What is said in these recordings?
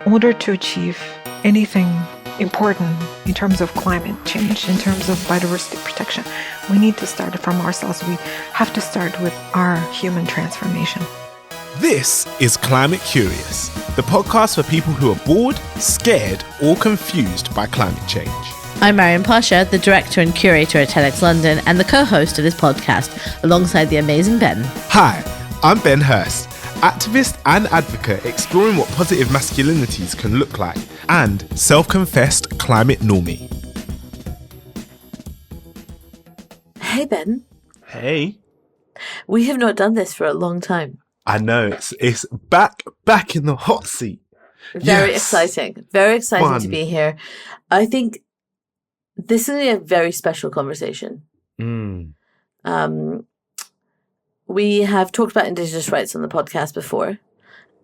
order to achieve anything important in terms of climate change, in terms of biodiversity protection, we need to start from ourselves. We have to start with our human transformation. This is Climate Curious, the podcast for people who are bored, scared, or confused by climate change. I'm Maryam, Pasha, the director and curator at TEDxLondon and the co-host of this podcast, alongside the amazing Ben. Hi, I'm Ben Hurst, activist and advocate exploring what positive masculinities can look like, and self-confessed climate normie. Hey Ben. Hey. We have not done this for a long time. I know, it's back in the hot seat. Very exciting. Very exciting Fun. To be here. I think this is a very special conversation. We have talked about Indigenous rights on the podcast before,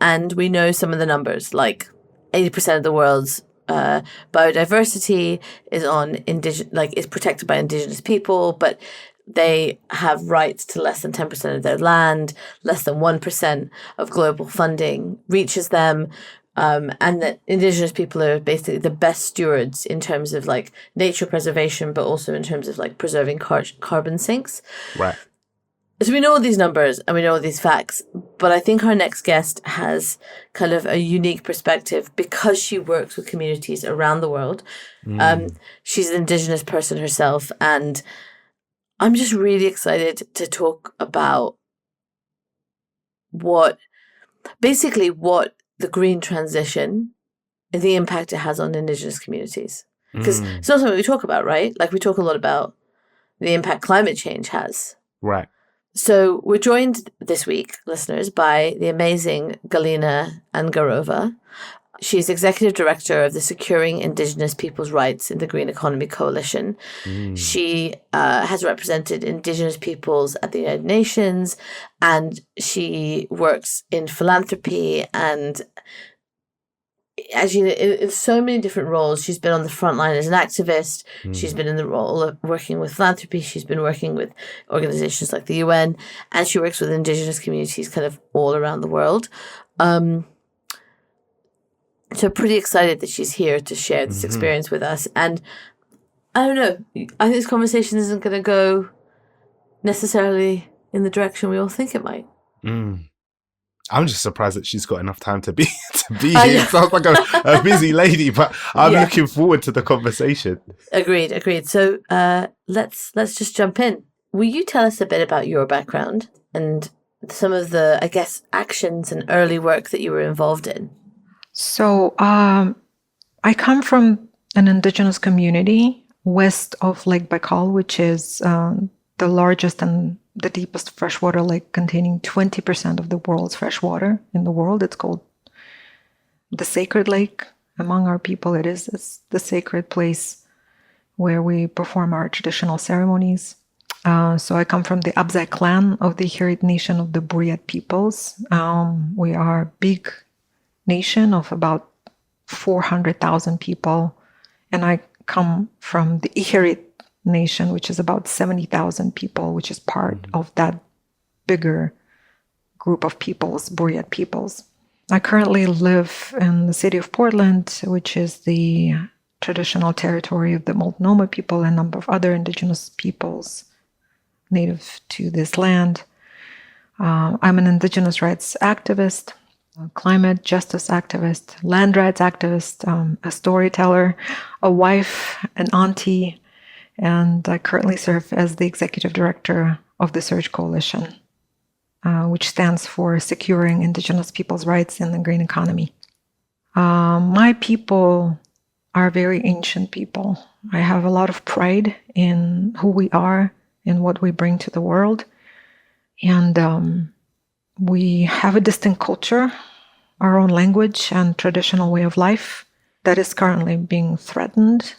and we know some of the numbers, like 80% of the world's biodiversity is protected by Indigenous people, but they have rights to less than 10% of their land, less than 1% of global funding reaches them, and that Indigenous people are basically the best stewards in terms of like nature preservation, but also in terms of like preserving carbon sinks. Right. So we know all these numbers and we know all these facts, but I think our next guest has kind of a unique perspective because she works with communities around the world. She's an Indigenous person herself, and I'm just really excited to talk about what the green transition and the impact it has on Indigenous communities. Because it's not something we talk about, right? Like we talk a lot about the impact climate change has. Right. So we're joined this week, listeners, by the amazing Galina Angarova. She's Executive Director of the Securing Indigenous People's Rights in the Green Economy Coalition. She has represented Indigenous peoples at the United Nations, and she works in philanthropy and in so many different roles. She's been on the front line as an activist. She's been in the role of working with philanthropy. She's been working with organizations like the UN, and she works with Indigenous communities kind of all around the world. So pretty excited that she's here to share this experience with us. And I don't know, I think this conversation isn't going to go necessarily in the direction we all think it might. I'm just surprised that she's got enough time to be here. Sounds like a busy lady, but I'm looking forward to the conversation. Agreed. So let's just jump in. Will you tell us a bit about your background and some of the, I guess, actions and early work that you were involved in? So I come from an Indigenous community west of Lake Baikal, which is the largest and the deepest freshwater lake, containing 20% of the world's freshwater in the world. It's called the Sacred Lake. Among our people, it's the sacred place where we perform our traditional ceremonies. So I come from the Abzai clan of the Hurst nation of the Buryat peoples. We are a big nation of about 400,000 people, and I come from the Issey nation, which is about 70,000 people, which is part of that bigger group of peoples, Buryat peoples. I currently live in the city of Portland, which is the traditional territory of the Multnomah people and a number of other Indigenous peoples native to this land. I'm an Indigenous rights activist, a climate justice activist, land rights activist, a storyteller, a wife, an auntie, and I currently serve as the executive director of the Search Coalition, which stands for Securing Indigenous People's Rights in the Green Economy. My people are very ancient people. I have a lot of pride in who we are and what we bring to the world. And we have a distinct culture, our own language and traditional way of life that is currently being threatened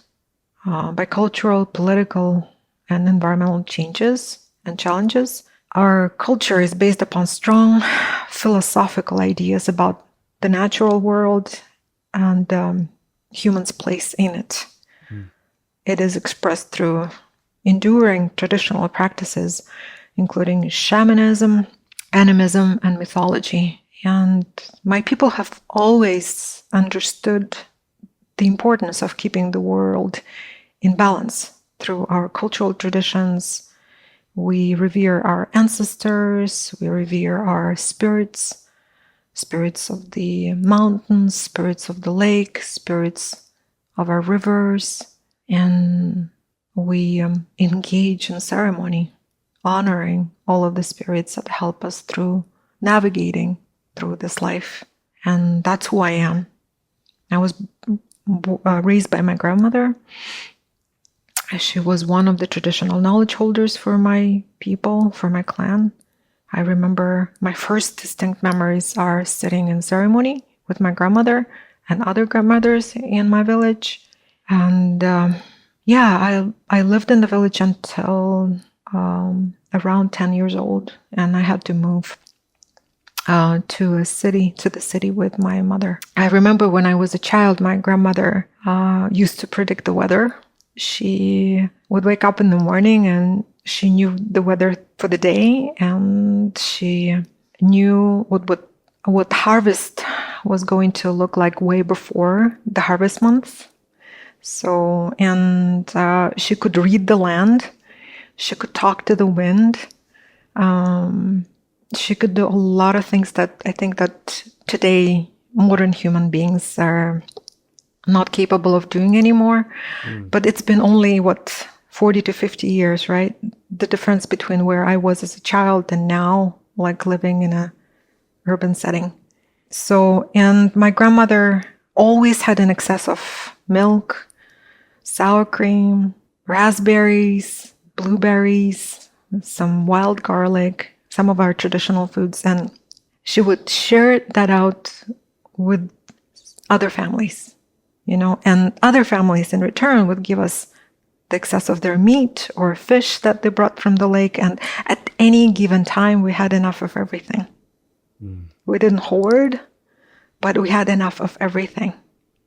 by cultural, political, and environmental changes and challenges. Our culture is based upon strong philosophical ideas about the natural world and humans' place in it. It is expressed through enduring traditional practices, including shamanism, animism, and mythology. And my people have always understood the importance of keeping the world in balance through our cultural traditions. We revere our ancestors, we revere our spirits, spirits of the mountains, spirits of the lake, spirits of our rivers, and we engage in ceremony, honoring all of the spirits that help us through navigating through this life. And that's who I am. I was raised by my grandmother. She was one of the traditional knowledge holders for my people, for my clan. I remember my first distinct memories are sitting in ceremony with my grandmother and other grandmothers in my village. And I lived in the village until around 10 years old, and I had to move to the city with my mother. I remember when I was a child, my grandmother used to predict the weather. She would wake up in the morning and she knew the weather for the day, and she knew what harvest was going to look like way before the harvest month. So, and she could read the land. She could talk to the wind. She could do a lot of things that I think that today modern human beings are not capable of doing anymore. But it's been only 40 to 50 years, right? The difference between where I was as a child and now, like living in a urban setting. So, and my grandmother always had an excess of milk, sour cream, raspberries, blueberries, some wild garlic, some of our traditional foods, and she would share that out with other families, and other families in return would give us the excess of their meat or fish that they brought from the lake, and at any given time we had enough of everything. We didn't hoard, but we had enough of everything.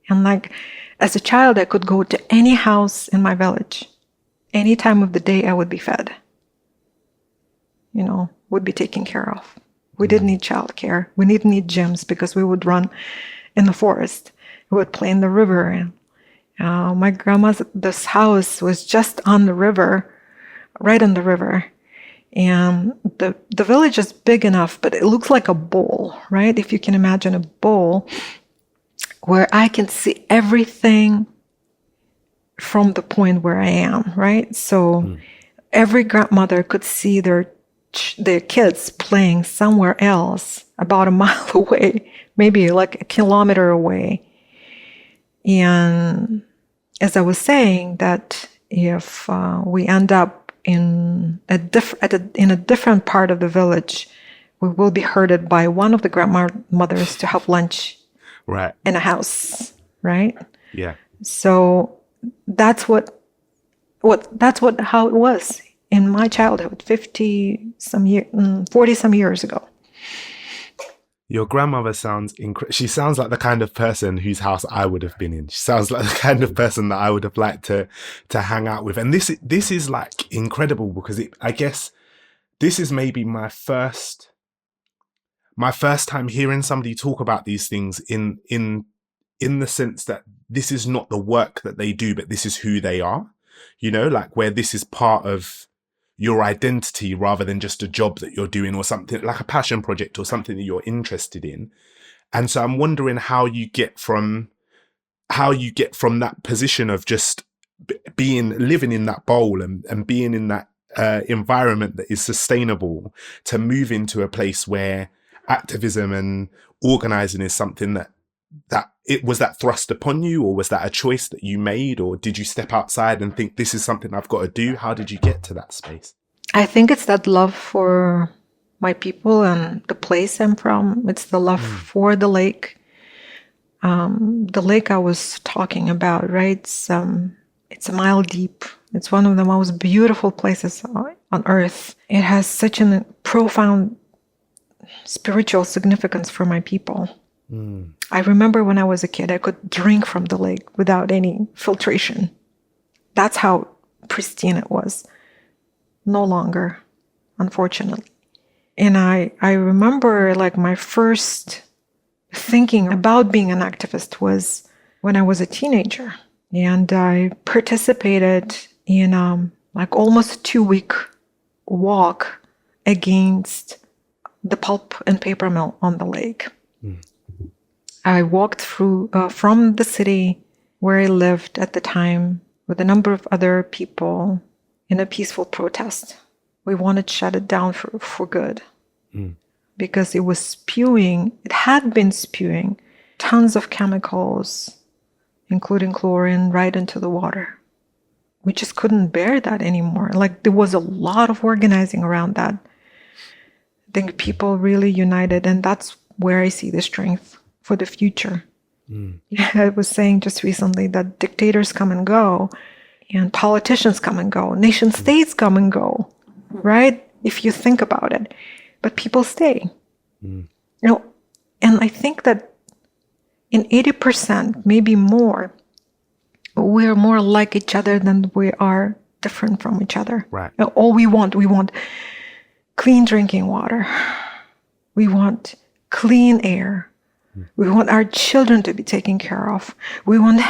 And like as a child, I could go to any house in my village. Any time of the day I would be fed, would be taken care of. We didn't need childcare. We didn't need gyms because we would run in the forest. We would play in the river. And my this house was just on the river, right on the river. And the village is big enough, but it looks like a bowl, right? If you can imagine a bowl where I can see everything from the point where I am, right? So every grandmother could see their kids playing somewhere else about a mile away, maybe like a kilometer away. And as I was saying, that if we end up in a different part of the village, we will be herded by one of the grandmothers to have lunch in a house, right? Yeah. So that's how it was in my childhood, 40 some years ago. Your grandmother sounds she sounds like the kind of person whose house I would have been in. She sounds like the kind of person that I would have liked to hang out with. And this is like incredible because I guess this is maybe my first time hearing somebody talk about these things in the sense that this is not the work that they do, but this is who they are, like where this is part of your identity rather than just a job that you're doing or something like a passion project or something that you're interested in. And so I'm wondering how you get from that position of just living in that bowl and being in that environment that is sustainable to move into a place where activism and organizing is something that it was that thrust upon you, or was that a choice that you made, or did you step outside and think this is something I've got to do? How did you get to that space? I think it's that love for my people and the place I'm from. It's the love for the lake. The lake I was talking about, right? It's a mile deep. It's one of the most beautiful places on earth. It has such a profound spiritual significance for my people. I remember when I was a kid, I could drink from the lake without any filtration. That's how pristine it was. No longer, unfortunately. And I remember like my first thinking about being an activist was when I was a teenager. And I participated in like almost 2-week walk against the pulp and paper mill on the lake. I walked through from the city where I lived at the time with a number of other people in a peaceful protest. We wanted to shut it down for good because it had been spewing tons of chemicals, including chlorine, right into the water. We just couldn't bear that anymore. Like there was a lot of organizing around that. I think people really united, and that's where I see the strength for the future. I was saying just recently that dictators come and go, and politicians come and go, nation states come and go, right? If you think about it, but people stay. You know, and I think that in 80%, maybe more, we're more like each other than we are different from each other. Right. All we want clean drinking water. We want clean air. We want our children to be taken care of. We want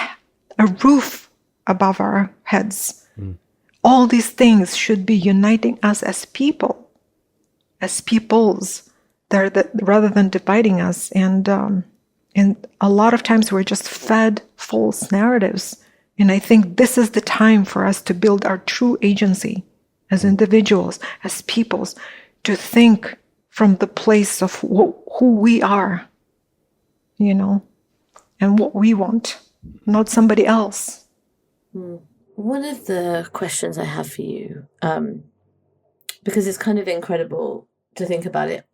a roof above our heads. All these things should be uniting us as people, as peoples, rather than dividing us. And a lot of times we're just fed false narratives. And I think this is the time for us to build our true agency as individuals, as peoples, to think from the place of who we are, you know, and what we want, not somebody else. One of the questions I have for you, because it's kind of incredible to think about it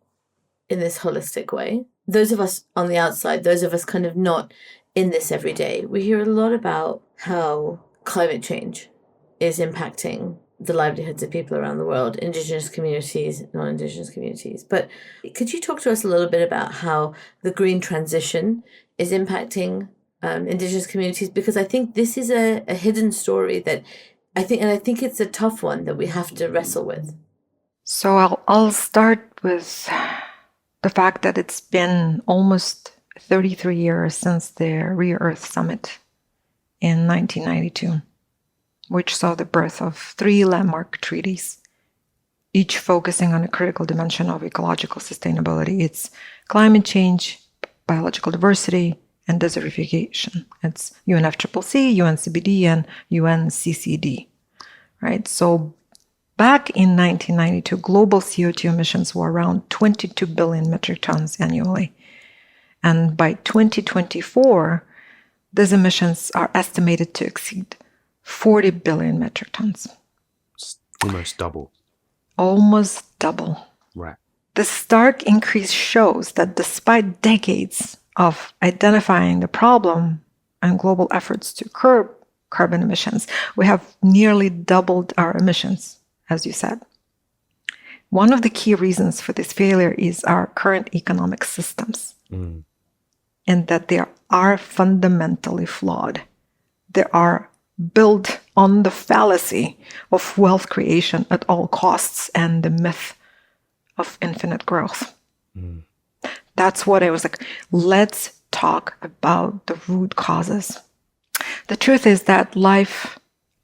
in this holistic way. Those of us on the outside, those of us kind of not in this every day, we hear a lot about how climate change is impacting the livelihoods of people around the world, Indigenous communities, non-Indigenous communities. But could you talk to us a little bit about how the green transition is impacting Indigenous communities? Because I think this is a hidden story that I think it's a tough one that we have to wrestle with. So I'll start with the fact that it's been almost 33 years since the Re-Earth Summit in 1992, which saw the birth of 3 landmark treaties, each focusing on a critical dimension of ecological sustainability. It's climate change, biological diversity, and desertification. It's UNFCCC, UNCBD, and UNCCD, right? So back in 1992, global CO2 emissions were around 22 billion metric tons annually. And by 2024, these emissions are estimated to exceed 40 billion metric tons. It's almost double. Almost double. Right. The stark increase shows that despite decades of identifying the problem and global efforts to curb carbon emissions, we have nearly doubled our emissions, as you said. One of the key reasons for this failure is our current economic systems, and that they are fundamentally flawed. They are built on the fallacy of wealth creation at all costs and the myth of infinite growth. That's what I was like, let's talk about the root causes. The truth is that life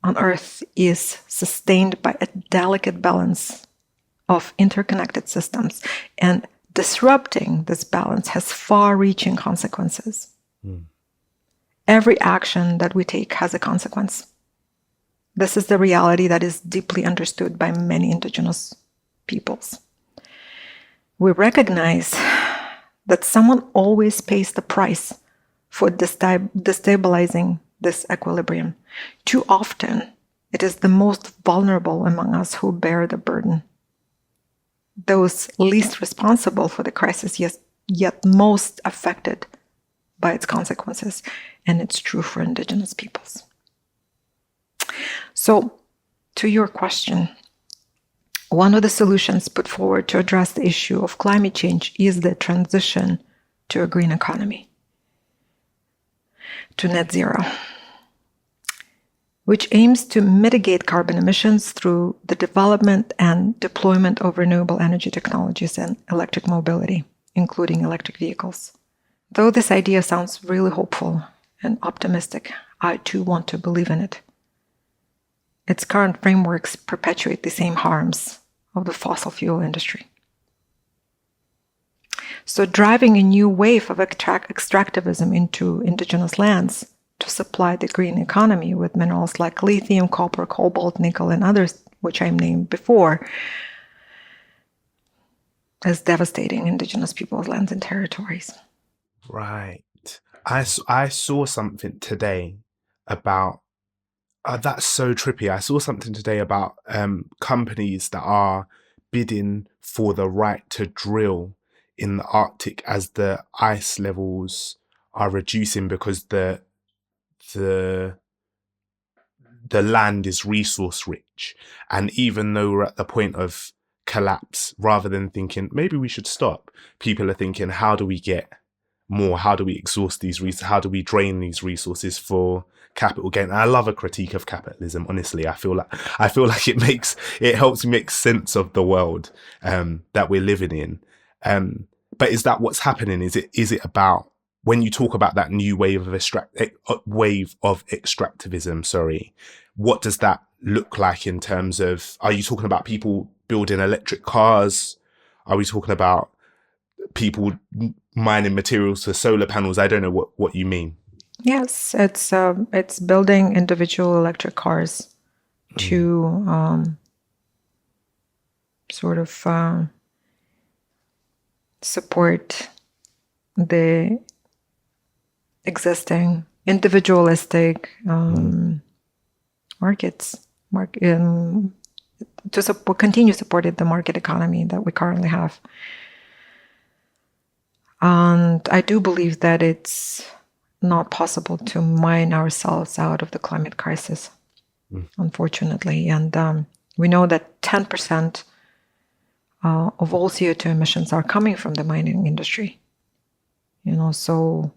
on Earth is sustained by a delicate balance of interconnected systems, and disrupting this balance has far-reaching consequences. Every action that we take has a consequence. This is the reality that is deeply understood by many Indigenous peoples. We recognize that someone always pays the price for destabilizing this equilibrium. Too often, it is the most vulnerable among us who bear the burden. Those least responsible for the crisis, yet most affected by its consequences. And it's true for Indigenous peoples. So, to your question, one of the solutions put forward to address the issue of climate change is the transition to a green economy, to net zero. which aims to mitigate carbon emissions through the development and deployment of renewable energy technologies and electric mobility, including electric vehicles. Though this idea sounds really hopeful and optimistic, I too want to believe in it. Its current frameworks perpetuate the same harms of the fossil fuel industry. So driving a new wave of extractivism into indigenous lands to supply the green economy with minerals like lithium, copper, cobalt, nickel, and others, which I named before, is devastating indigenous peoples' lands and territories. Right. I saw something today about that's so trippy. I saw something today about companies that are bidding for the right to drill in the Arctic as the ice levels are reducing because the land is resource rich. And even though we're at the point of collapse, rather than thinking maybe we should stop, people are thinking, how do we get more? How do we exhaust these resources? How do we drain these resources for capital gain? And I love a critique of capitalism. Honestly, I feel like it helps make sense of the world that we're living in. But is that what's happening? Is it about, when you talk about that new wave of extractivism? Sorry, what does that look like in terms of? Are you talking about people building electric cars? Are we talking about people mining materials for solar panels? I don't know what you mean. Yes, it's building individual electric cars to sort of support the existing individualistic markets, to continue supporting the market economy that we currently have. And I do believe that it's not possible to mine ourselves out of the climate crisis, unfortunately. And we know that 10% of all CO2 emissions are coming from the mining industry. So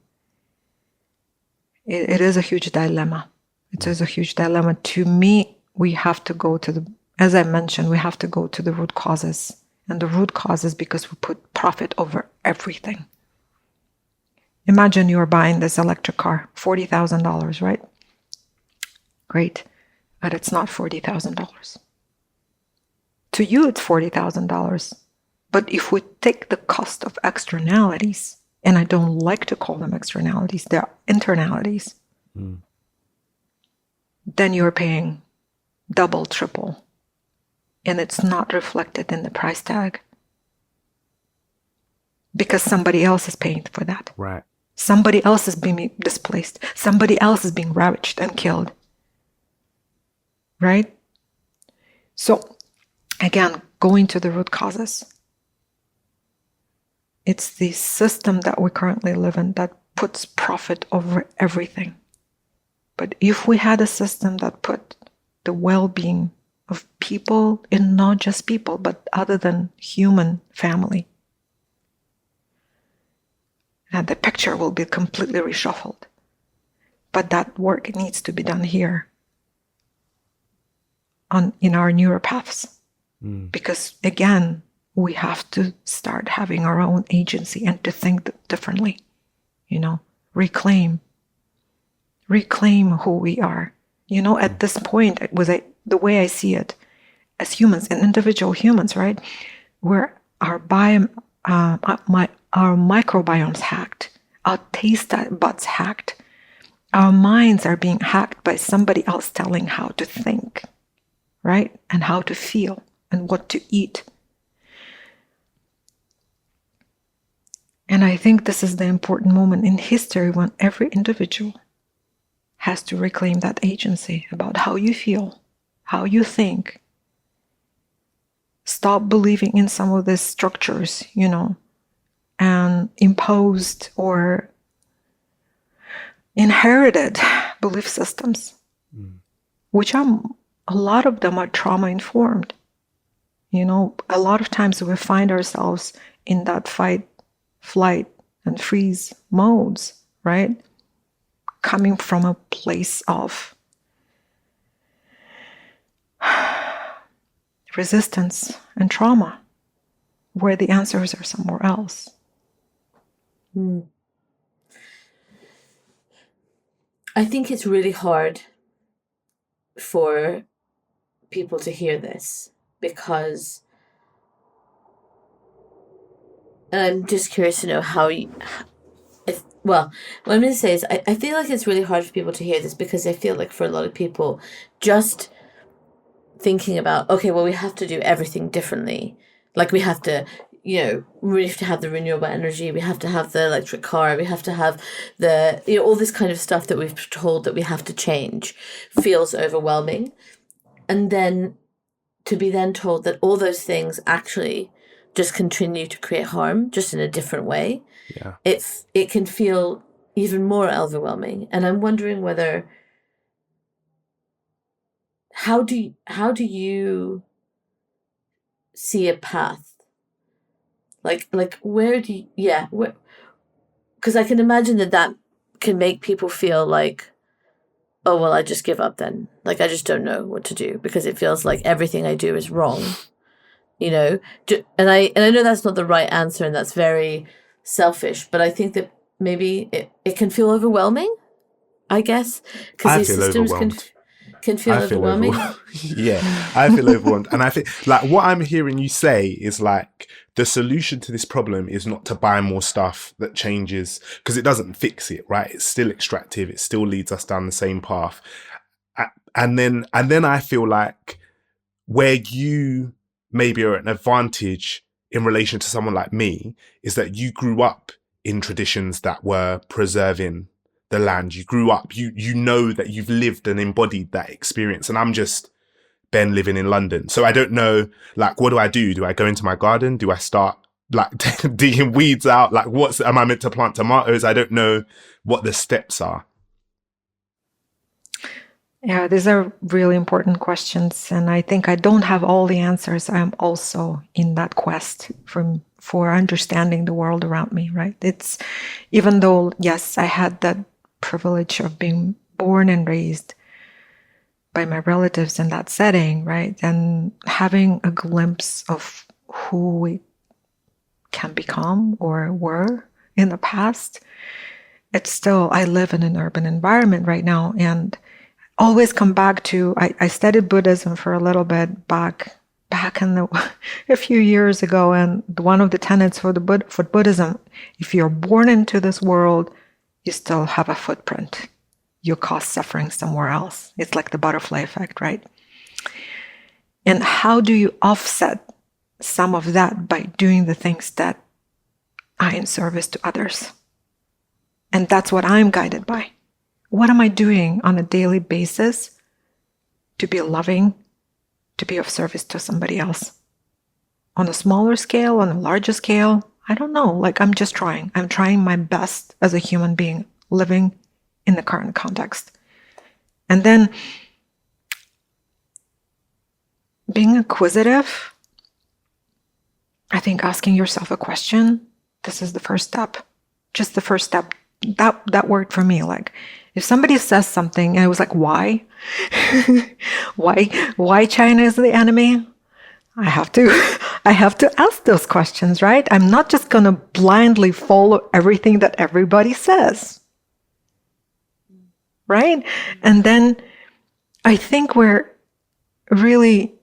it is a huge dilemma. It is a huge dilemma. To me, we have to go to as I mentioned, we have to go to the root causes. And the root cause is because we put profit over everything. Imagine you're buying this electric car, $40,000, right? Great. But it's not $40,000. To you, it's $40,000. But if we take the cost of externalities, and I don't like to call them externalities, they're internalities, then you're paying double, triple. And it's not reflected in the price tag. Because somebody else is paying for that. Right. Somebody else is being displaced. Somebody else is being ravaged and killed. Right? So, again, going to the root causes. It's the system that we currently live in that puts profit over everything. But if we had a system that put the well-being of people, and not just people, but other than human family, and the picture will be completely reshuffled. But that work needs to be done here, in our neuropaths. Because again, we have to start having our own agency and to think differently. Reclaim who we are. At this point, the way I see it, as humans and individual humans, right, where our microbiome's hacked, our taste buds hacked, our minds are being hacked by somebody else telling how to think, right, and how to feel and what to eat. And I think this is the important moment in history when every individual has to reclaim that agency about how you feel, how you think. Stop believing in some of these structures, and imposed or inherited belief systems, which a lot of them are trauma-informed. A lot of times we find ourselves in that fight, flight, and freeze modes, right? Coming from a place of resistance and trauma, where the answers are somewhere else. I think it's really hard for people to hear this because, and I'm just curious to know how you, what I'm going to say is I feel like it's really hard for people to hear this because I feel like for a lot of people, just thinking about, okay, well, we have to do everything differently. Like we have to, we have to have the renewable energy, we have to have the electric car, we have to have the, all this kind of stuff that we've told that we have to change feels overwhelming. And then to be then told that all those things actually just continue to create harm, just in a different way. Yeah. It can feel even more overwhelming. And I'm wondering whether, how do you see a path? Like where do you, because I can imagine that can make people feel like, oh, well, I just give up then. Like, I just don't know what to do because it feels like everything I do is wrong, and I know that's not the right answer and that's very selfish, but I think that maybe it can feel overwhelming, I guess, because these systems can feel overwhelming. Yeah, I feel overwhelmed. And I think like what I'm hearing you say is like the solution to this problem is not to buy more stuff that changes, because it doesn't fix it, right? It's still extractive. It still leads us down the same path. And then I feel like where you maybe are at an advantage in relation to someone like me is that you grew up in traditions that were preserving the land. You grew up, you know that you've lived and embodied that experience. And I'm just Ben living in London. So I don't know, like, what do I do? Do I go into my garden? Do I start like digging weeds out? Like, am I meant to plant tomatoes? I don't know what the steps are. Yeah, these are really important questions. And I think I don't have all the answers. I'm also in that quest for understanding the world around me, right? It's, even though, yes, I had that privilege of being born and raised by my relatives in that setting, right? And having a glimpse of who we can become or were in the past, it's still, I live in an urban environment right now and always come back to, I studied Buddhism for a little bit back in a few years ago, and one of the tenets for Buddhism, if you're born into this world, you still have a footprint. You cause suffering somewhere else. It's like the butterfly effect, right? And how do you offset some of that by doing the things that are in service to others? And that's what I'm guided by. What am I doing on a daily basis to be loving, to be of service to somebody else? On a smaller scale, on a larger scale, I don't know. Like, I'm just trying. I'm trying my best as a human being living in the current context. And then being inquisitive, I think asking yourself a question, this is the first step. Just the first step. That worked for me. Like, if somebody says something and it was like, why? Why China is the enemy? I have to ask those questions, right? I'm not just going to blindly follow everything that everybody says. Right? And then I think we're really,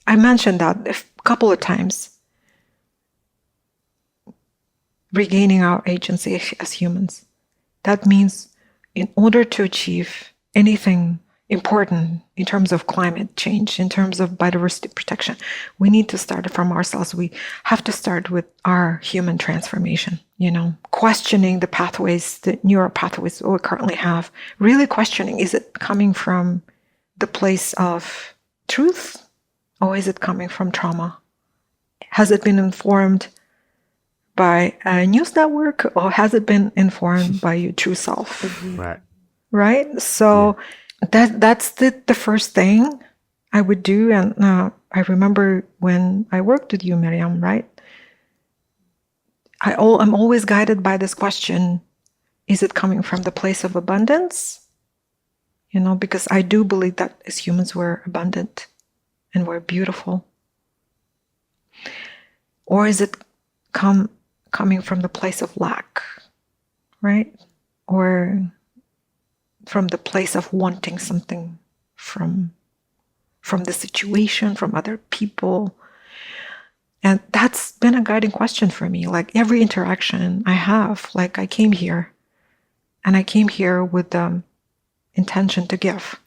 I mentioned that a couple of times, regaining our agency as humans. That means in order to achieve anything important in terms of climate change, in terms of biodiversity protection, we need to start from ourselves. We have to start with our human transformation, questioning the pathways, the neural pathways we currently have, really questioning, is it coming from the place of truth or is it coming from trauma? Has it been informed by a news network or has it been informed by your true self? Right? So that's the first thing I would do. And I remember when I worked with you, Maryam, right? I'm always guided by this question, is it coming from the place of abundance? Because I do believe that as humans we're abundant and we're beautiful? Or is it coming from the place of lack, right? Or from the place of wanting something from the situation, from other people? And that's been a guiding question for me. Like every interaction I have, like I came here with the intention to give,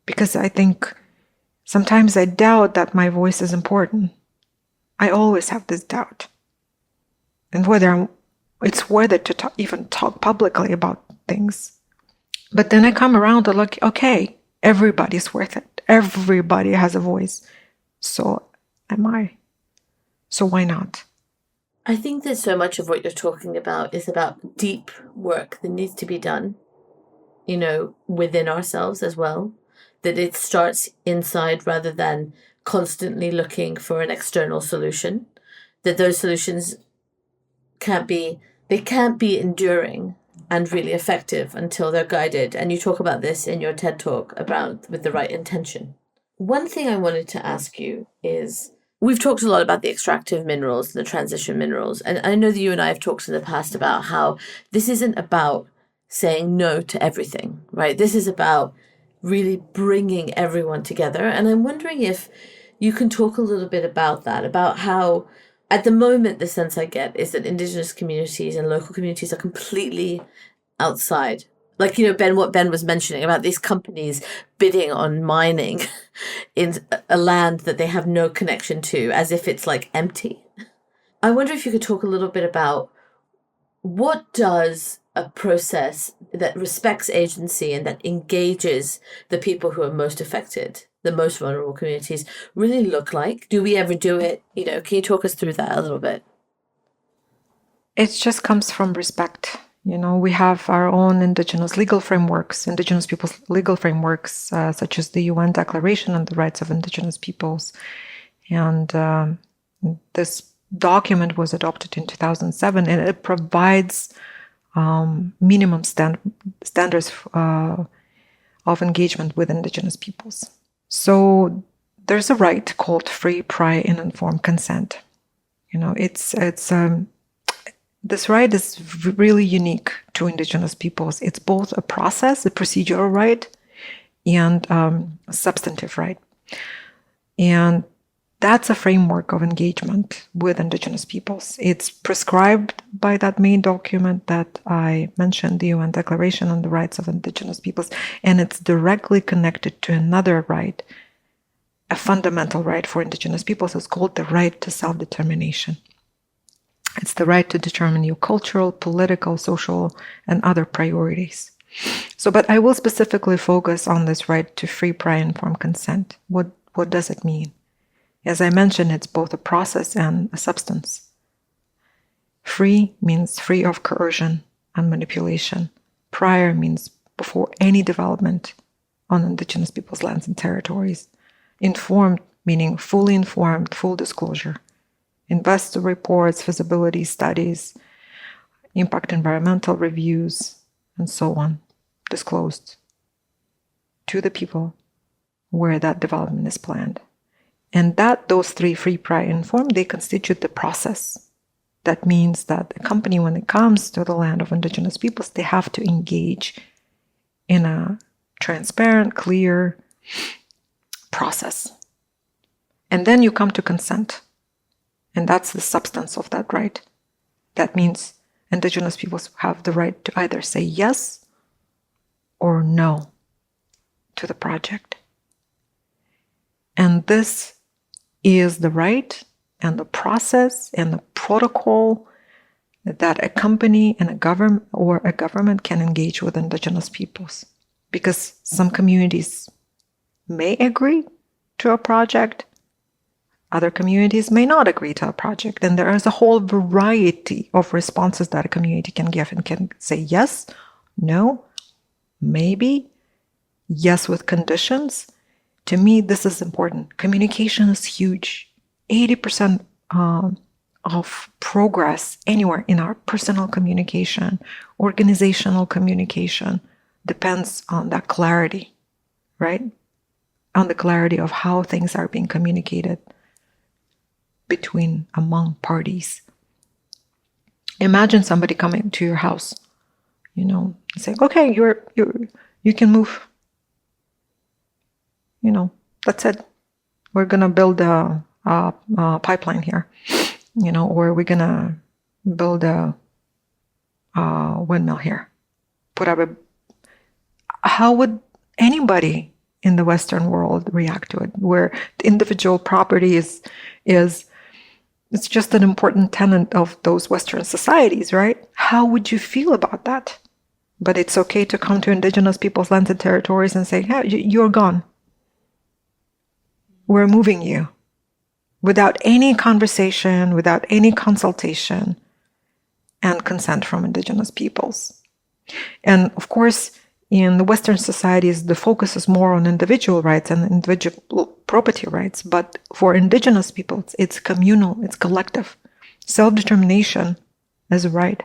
because I think sometimes I doubt that my voice is important. I always have this doubt. And whether it's worth it to even talk publicly about things. But then I come around to look, okay, everybody's worth it. Everybody has a voice. So am I. So why not? I think that so much of what you're talking about is about deep work that needs to be done, within ourselves as well. That it starts inside rather than constantly looking for an external solution. That those solutions can't be enduring and really effective until they're guided. And you talk about this in your TED Talk about with the right intention. One thing I wanted to ask you is, we've talked a lot about the extractive minerals and the transition minerals. And I know that you and I have talked in the past about how this isn't about saying no to everything, right? This is about really bringing everyone together. And I'm wondering if you can talk a little bit about that, about how at the moment, the sense I get is that Indigenous communities and local communities are completely outside. Like, what Ben was mentioning about these companies bidding on mining in a land that they have no connection to, as if it's like empty. I wonder if you could talk a little bit about what does a process that respects agency and that engages the people who are most affected, the most vulnerable communities, really look like? Do we ever do it? Can you talk us through that a little bit? It just comes from respect. We have our own Indigenous legal frameworks, Indigenous peoples' legal frameworks, such as the UN Declaration on the Rights of Indigenous Peoples. And this document was adopted in 2007, and it provides minimum standards of engagement with Indigenous peoples. So there's a right called free, prior, and informed consent. This right is really unique to Indigenous peoples. It's both a process, a procedural right, and a substantive right. And that's a framework of engagement with Indigenous peoples. It's prescribed by that main document that I mentioned, the UN Declaration on the Rights of Indigenous Peoples, and it's directly connected to another right, a fundamental right for Indigenous peoples. It's called the right to self-determination. It's the right to determine your cultural, political, social, and other priorities. But I will specifically focus on this right to free, prior, informed consent. What does it mean? As I mentioned, it's both a process and a substance. Free means free of coercion and manipulation. Prior means before any development on Indigenous peoples' lands and territories. Informed meaning fully informed, full disclosure. Investor reports, feasibility studies, impact environmental reviews, and so on, disclosed to the people where that development is planned. And those three, free, prior, informed, they constitute the process. That means that a company, when it comes to the land of Indigenous peoples, they have to engage in a transparent, clear process. And then you come to consent. And that's the substance of that right. That means Indigenous peoples have the right to either say yes or no to the project. And this is the right and the process and the protocol that a company and a government can engage with Indigenous peoples. Because some communities may agree to a project, other communities may not agree to a project, and there is a whole variety of responses that a community can give and can say yes, no, maybe, yes with conditions. To me, this is important. Communication is huge. 80% of progress anywhere in our personal communication, organizational communication, depends on that clarity, right? on the clarity of how things are being communicated among parties. Imagine somebody coming to your house, and saying, "Okay, you can move. That's it. We're gonna build a pipeline here, or we're gonna build a windmill here. How would anybody in the Western world react to it, where the individual property is it's just an important tenet of those Western societies, right? How would you feel about that? But it's okay to come to Indigenous people's lands and territories and say, "Hey, you're gone. We're moving you," without any conversation, without any consultation and consent from Indigenous peoples. And of course, in the Western societies, the focus is more on individual rights and individual property rights. But for Indigenous peoples, it's communal, it's collective. Self-determination as a right,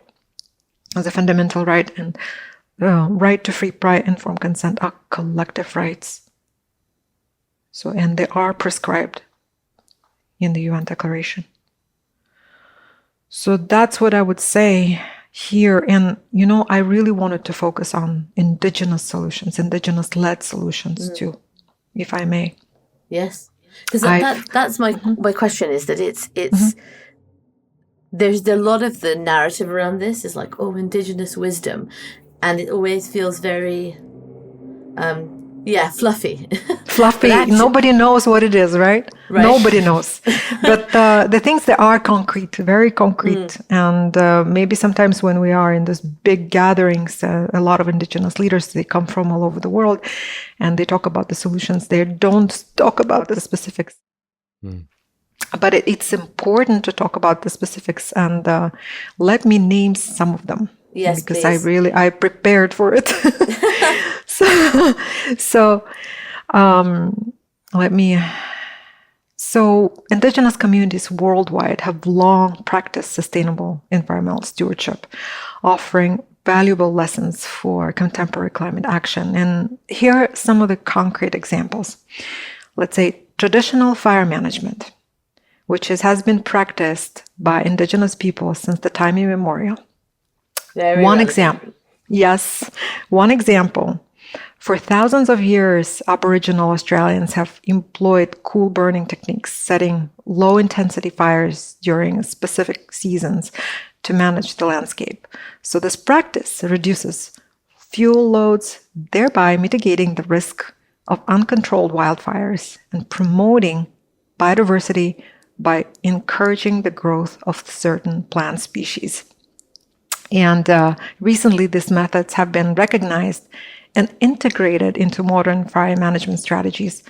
as a fundamental right, and right to free, prior, informed consent are collective rights. And they are prescribed in the UN Declaration. So that's what I would say here. And, I really wanted to focus on Indigenous solutions, Indigenous-led solutions too, if I may. Yes. Because that's my question, is that it's there's a lot of the narrative around this is like, oh, Indigenous wisdom. And it always feels very, fluffy. Fluffy. Actually, nobody knows what it is, right? Nobody knows. But the things that are concrete, very concrete. And maybe sometimes when we are in these big gatherings, a lot of Indigenous leaders, they come from all over the world and they talk about the solutions. They don't talk about the specifics. But it's important to talk about the specifics. And let me name some of them. Yes, because please. I prepared for it. So Indigenous communities worldwide have long practiced sustainable environmental stewardship, offering valuable lessons for contemporary climate action. And here are some of the concrete examples. Let's say traditional fire management, which has been practiced by Indigenous people since the time immemorial. One example. For thousands of years, Aboriginal Australians have employed cool burning techniques, setting low-intensity fires during specific seasons to manage the landscape. So this practice reduces fuel loads, thereby mitigating the risk of uncontrolled wildfires and promoting biodiversity by encouraging the growth of certain plant species. And recently, these methods have been recognized and integrated into modern fire management strategies,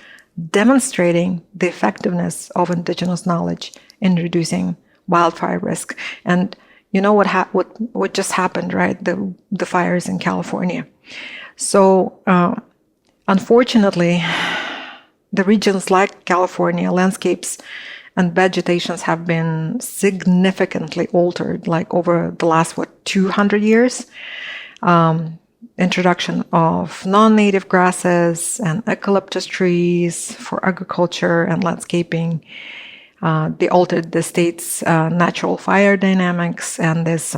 demonstrating the effectiveness of Indigenous knowledge in reducing wildfire risk. And you know what just happened, right? The fires in California. So unfortunately, the regions like California, landscapes and vegetations have been significantly altered, like over the last, 200 years. Introduction of non-native grasses and eucalyptus trees for agriculture and landscaping. They altered the state's natural fire dynamics, and there's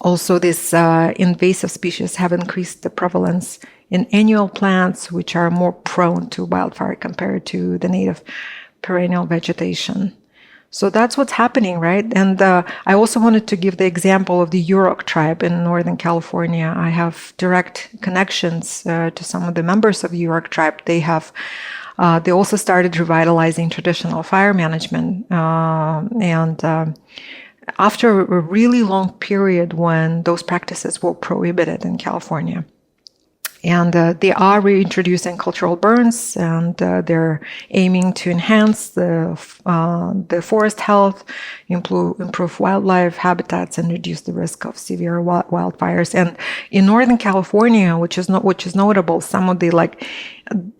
also these invasive species have increased the prevalence in annual plants, which are more prone to wildfire compared to the native perennial vegetation. So that's what's happening, right? And I also wanted to give the example of the Yurok tribe in Northern California. I have direct connections to some of the members of the Yurok tribe. They also started revitalizing traditional fire management. After a really long period when those practices were prohibited in California. And they are reintroducing cultural burns, and they're aiming to enhance the forest health, improve wildlife habitats, and reduce the risk of severe wildfires. And in Northern California, which is notable, some of the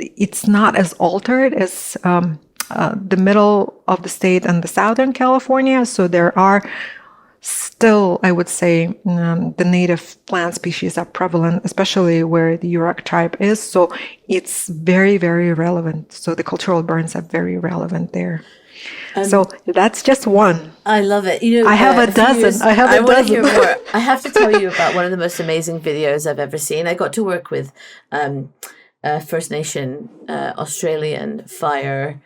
it's not as altered as the middle of the state and the Southern California. So there are still, I would say, the native plant species are prevalent, especially where the Yurok tribe is. So it's very, very relevant. So the cultural burns are very relevant there. So that's just one. I love it. You know, I have a dozen. I want to hear more. I have to tell you about one of the most amazing videos I've ever seen. I got to work with First Nation Australian fire.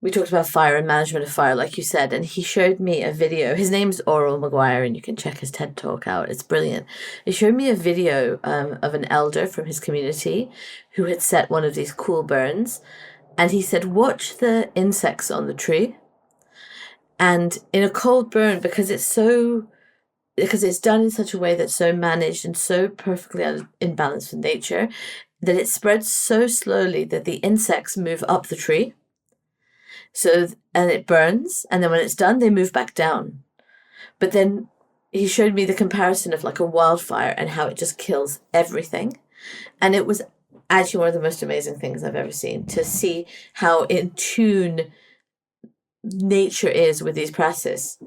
We talked about fire and management of fire, like you said, and he showed me a video. His name's Oral Maguire, and you can check his TED Talk out. It's brilliant. He showed me a video of an elder from his community who had set one of these cool burns, and he said, watch the insects on the tree. And in a cold burn, because it's done in such a way that's so managed and so perfectly in balance with nature, that it spreads so slowly that the insects move up the tree. So, and it burns, and then when it's done, they move back down. But then he showed me the comparison of like a wildfire and how it just kills everything. And it was actually one of the most amazing things I've ever seen, to see how in tune nature is with these processes.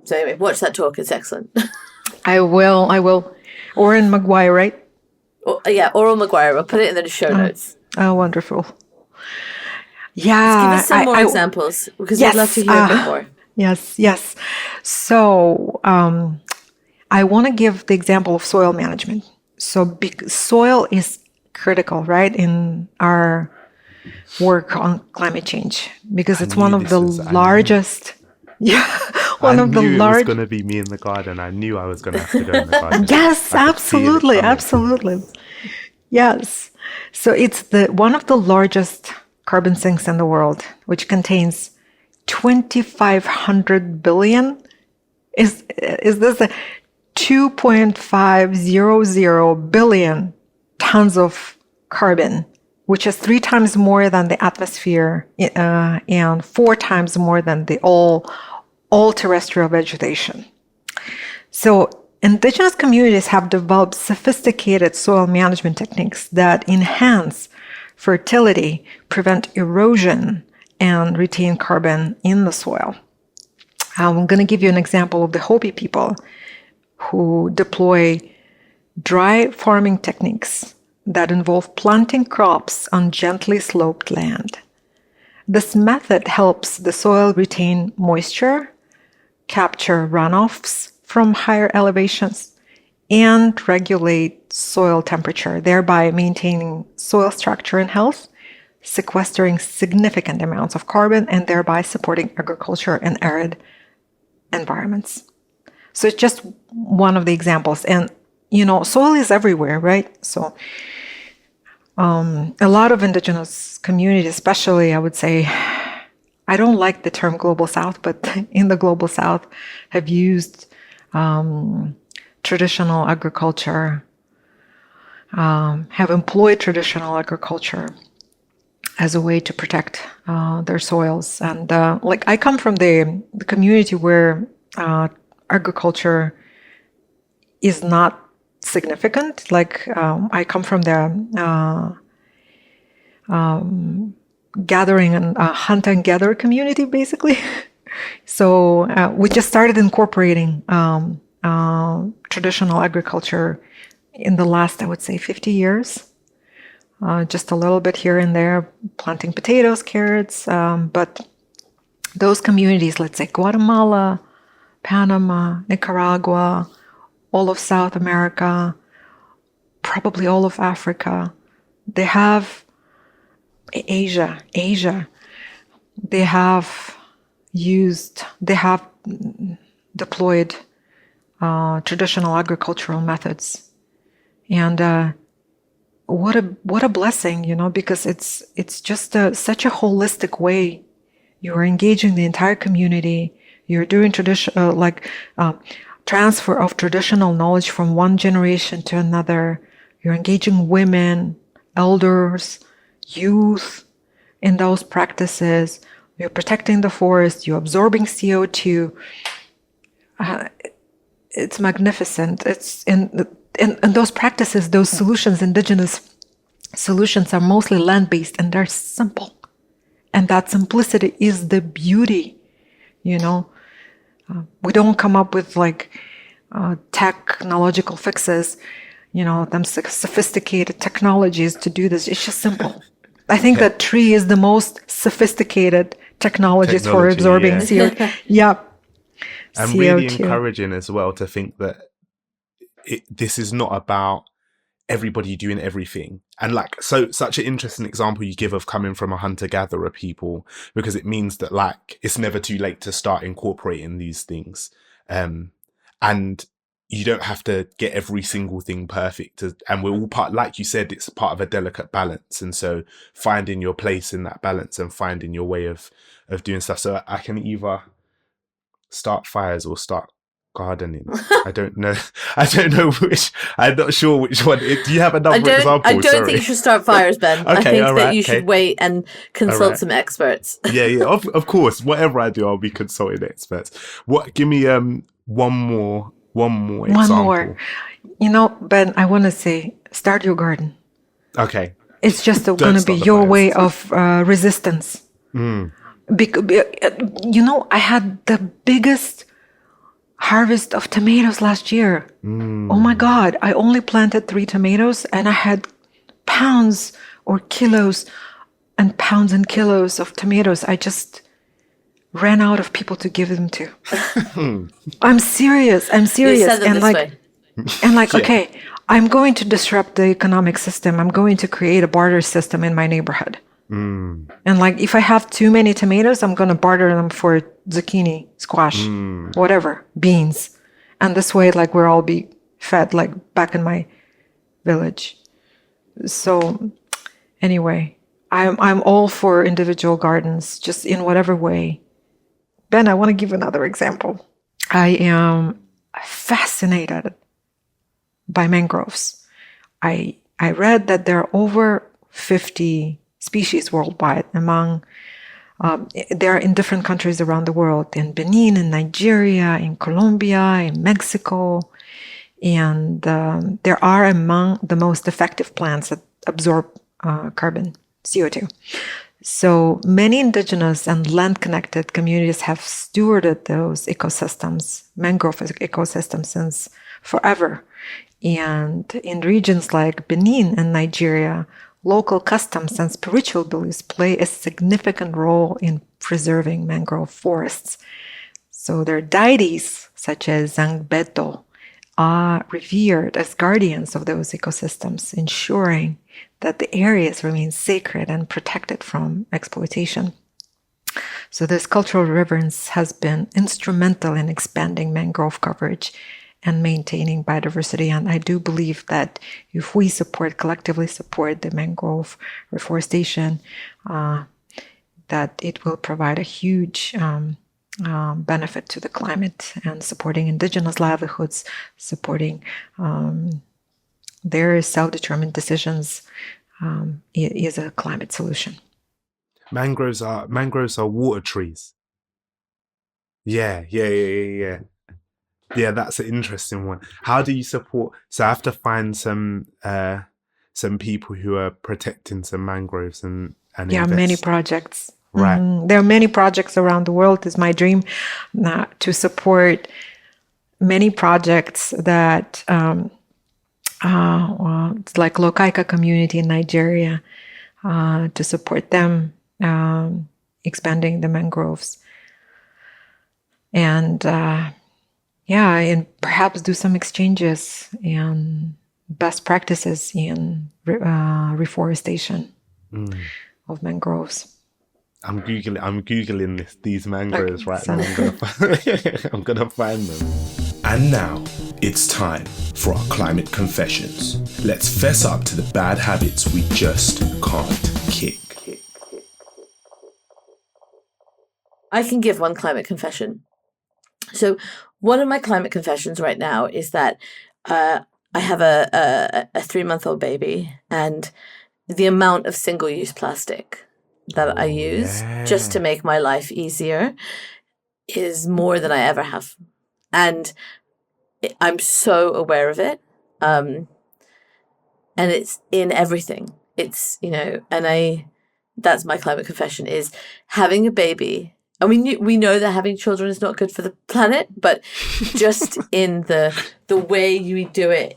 So anyway, watch that talk. It's excellent. I will. Oren Maguire, right? Yeah, Oral Maguire. We'll put it in the show notes. Oh, wonderful. Yeah. Give us some more examples, because yes, I'd love to hear a bit more. Yes. So I want to give the example of soil management. So soil is critical, right, in our work on climate change, because it's one of the largest. Yeah, one of the largest. It was going to be me in the garden. I knew I was going to have to go in the garden. Yes, absolutely. Yes. So it's one of the largest carbon sinks in the world, which contains 2,500 billion. Is this a 2.500 billion tons of carbon, which is 3 times more than the atmosphere and 4 times more than the all terrestrial vegetation. So indigenous communities have developed sophisticated soil management techniques that enhance fertility, prevent erosion, and retain carbon in the soil. I'm going to give you an example of the Hopi people who deploy dry farming techniques that involve planting crops on gently sloped land. This method helps the soil retain moisture, capture runoffs from higher elevations, and regulate soil temperature, thereby maintaining soil structure and health, sequestering significant amounts of carbon, and thereby supporting agriculture in arid environments. So it's just one of the examples. And, soil is everywhere, right? So a lot of indigenous communities, especially, I would say, I don't like the term Global South, but in the Global South have used traditional agriculture, have employed traditional agriculture as a way to protect their soils. And I come from the community where agriculture is not significant. I come from the gathering and hunt and gather community, basically. So we just started incorporating traditional agriculture in the last, I would say, 50 years. Just a little bit here and there, planting potatoes, carrots. But those communities, let's say Guatemala, Panama, Nicaragua, all of South America, probably all of Africa, they have Asia, they have deployed traditional agricultural methods. And what a blessing, because it's just such a holistic way. You're engaging the entire community. You're doing transfer of traditional knowledge from one generation to another. You're engaging women, elders, youth in those practices. You're protecting the forest. You're absorbing CO2. It's magnificent. And those practices, those solutions, indigenous solutions, are mostly land-based, and they're simple. And that simplicity is the beauty, We don't come up with like technological fixes, them sophisticated technologies to do this. It's just simple. I think that tree is the most sophisticated technologies for absorbing CO2. Yeah. And CO2. really encouraging as well to think that this is not about everybody doing everything. And like, so such an interesting example you give of coming from a hunter-gatherer people, because it means that like it's never too late to start incorporating these things. And you don't have to get every single thing perfect. And we're all part, like you said, it's part of a delicate balance. And so finding your place in that balance and finding your way of doing stuff. So I can either start fires or start gardening. I don't know. Which. I'm not sure which one. Do you have another example? I don't think you should start fires, Ben. Okay, I think all that right, you should wait and consult some experts. Yeah. Of course. Whatever I do, I'll be consulting experts. Give me one more example. Ben, I want to say, start your garden. Okay. It's just going to be your way of resistance. I had the biggest harvest of tomatoes last year. Oh my God. I only planted 3 tomatoes and I had pounds or kilos and pounds and kilos of tomatoes. I just ran out of people to give them to. I'm serious. You said them Okay, I'm going to disrupt the economic system. I'm going to create a barter system in my neighborhood. And like, if I have too many tomatoes, I'm going to barter them for zucchini, squash, whatever, beans. And this way, like, we'll all be fed, like, back in my village. So anyway, I'm all for individual gardens, just in whatever way. Ben, I want to give another example. I am fascinated by mangroves. I read that there are over 50 species worldwide. They are in different countries around the world, in Benin, in Nigeria, in Colombia, in Mexico, and there are among the most effective plants that absorb carbon, CO2. So many indigenous and land-connected communities have stewarded those ecosystems, mangrove ecosystems, since forever. And in regions like Benin and Nigeria, local customs and spiritual beliefs play a significant role in preserving mangrove forests. So their deities, such as Zangbeto, are revered as guardians of those ecosystems, ensuring that the areas remain sacred and protected from exploitation. So this cultural reverence has been instrumental in expanding mangrove coverage and maintaining biodiversity. And I do believe that if we collectively support the mangrove reforestation, that it will provide a huge benefit to the climate, and supporting indigenous livelihoods, supporting their self-determined decisions is a climate solution. Mangroves are water trees. Yeah. Yeah, that's an interesting one. How do you support? So I have to find some people who are protecting some mangroves and invest. Many projects. Right. There are many projects around the world. It's my dream to support many projects that, it's like Lokaika community in Nigeria, to support them expanding the mangroves. And and perhaps do some exchanges and best practices in reforestation of mangroves. I'm googling these mangroves right now. I'm gonna find them. And now it's time for our climate confessions. Let's fess up to the bad habits we just can't kick. I can give one climate confession. So one of my climate confessions right now is that I have a 3-month-old baby, and the amount of single-use plastic that I use just to make my life easier is more than I ever have. And I'm so aware of it. And it's in everything. It's, that's my climate confession, is having a baby. and we know that having children is not good for the planet, but just in the way you do it,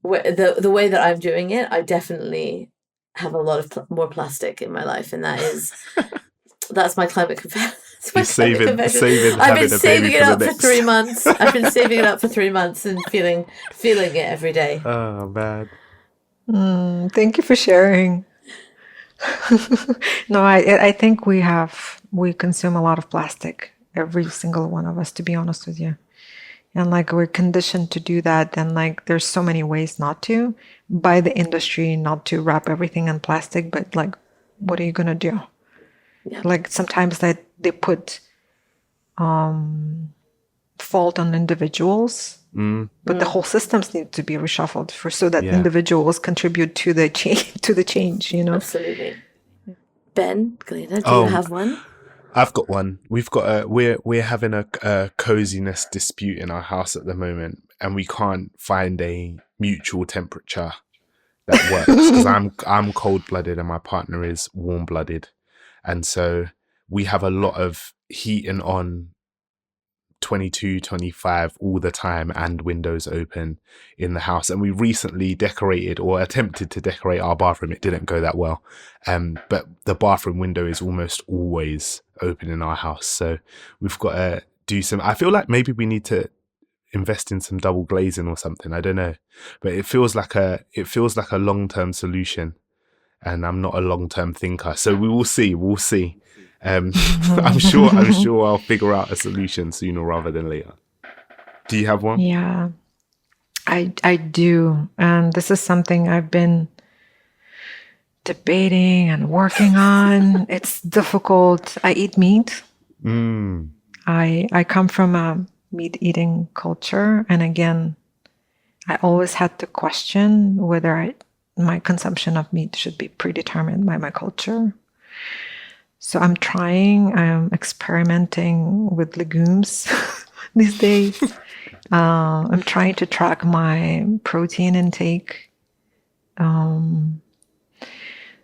the way that I'm doing it, I definitely have a lot of more plastic in my life, and that's my climate confession. Saving I've been having a saving baby it for up the for next. 3 months. I've been saving it up for 3 months and feeling it every day. Oh man. Thank you for sharing. No, I think we consume a lot of plastic, every single one of us, to be honest with you. And like we're conditioned to do that, and like there's so many ways not to, by the industry, not to wrap everything in plastic, but like what are you gonna do? Yeah. Like sometimes they put fault on individuals, but the whole systems need to be reshuffled so that individuals contribute to the change, you know. Absolutely. Ben, Galina, do you have one? I've got one. We're having a coziness dispute in our house at the moment, and we can't find a mutual temperature that works, because I'm cold-blooded and my partner is warm-blooded, and so we have a lot of heating on 22, 25 all the time and windows open in the house. And we recently decorated or attempted to decorate our bathroom. It didn't go that well. But the bathroom window is almost always open in our house. So we've got to do I feel like maybe we need to invest in some double glazing or something. I don't know. But it feels like a long-term solution. And I'm not a long-term thinker. So we will see. We'll see. I'm sure I'll figure out a solution sooner rather than later. Do you have one? Yeah, I do. And this is something I've been debating and working on. It's difficult. I eat meat. I come from a meat eating culture. And again, I always had to question whether my consumption of meat should be predetermined by my culture. So I'm experimenting with legumes these days. I'm trying to track my protein intake.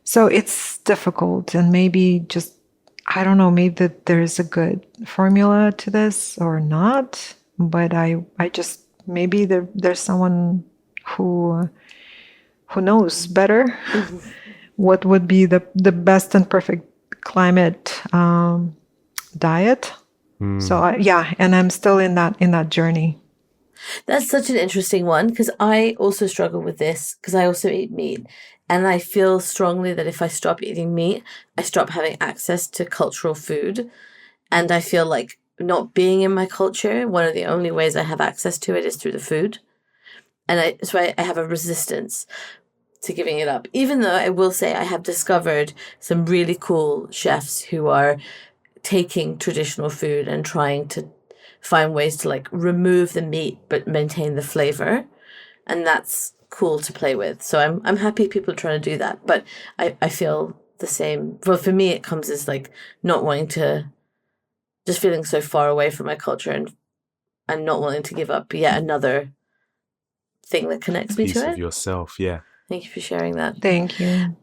So it's difficult, and maybe I don't know, maybe that there's a good formula to this or not, but maybe there's someone who knows better what would be the best and perfect climate diet. So and I'm still in that journey. That's such an interesting one, because I also struggle with this, because I also eat meat, and I feel strongly that if I stop eating meat, I stop having access to cultural food, and I feel like not being in my culture, one of the only ways I have access to it is through the food, and so I have a resistance to giving it up, even though I will say I have discovered some really cool chefs who are taking traditional food and trying to find ways to like remove the meat but maintain the flavor, and that's cool to play with. So I'm happy people are trying to do that, but I feel the same. Well, for me it comes as like not wanting to, just feeling so far away from my culture and not wanting to give up yet another thing that connects me to it. Piece of yourself, yeah. Thank you for sharing that. Thank you.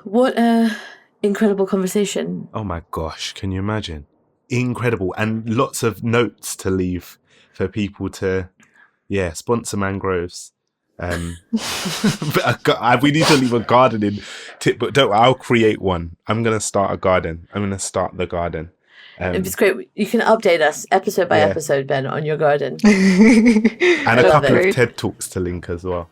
What a incredible conversation. Oh my gosh, can you imagine? Incredible. And lots of notes to leave for people to, sponsor mangroves. But we need to leave a gardening tip, but I'll create one. I'm going to start a garden. I'm going to start the garden. It's great. You can update us episode by episode, Ben, on your garden. And a couple of TED Talks to link as well.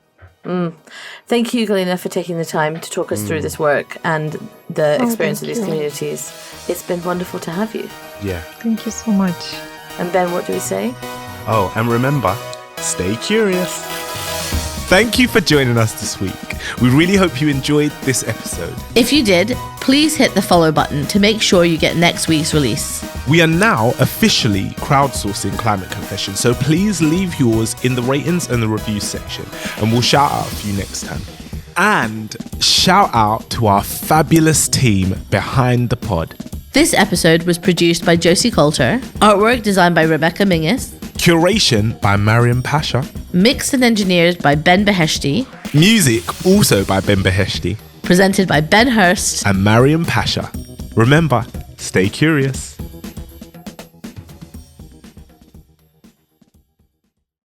Thank you, Galina, for taking the time to talk us through this work and the experience of these communities. It's been wonderful to have you. Yeah. Thank you so much. And Ben, what do we say? Oh, and remember, stay curious. Thank you for joining us this week. We really hope you enjoyed this episode. If you did, please hit the follow button to make sure you get next week's release. We are now officially crowdsourcing Climate Confession, so please leave yours in the ratings and the reviews section, and we'll shout out for you next time. And shout out to our fabulous team behind the pod. This episode was produced by Josie Colter, artwork designed by Rebecca Mingus, curation by Maryam Pasha, mixed and engineered by Ben Beheshty, music also by Ben Beheshty, presented by Ben Hurst and Maryam Pasha. Remember, stay curious.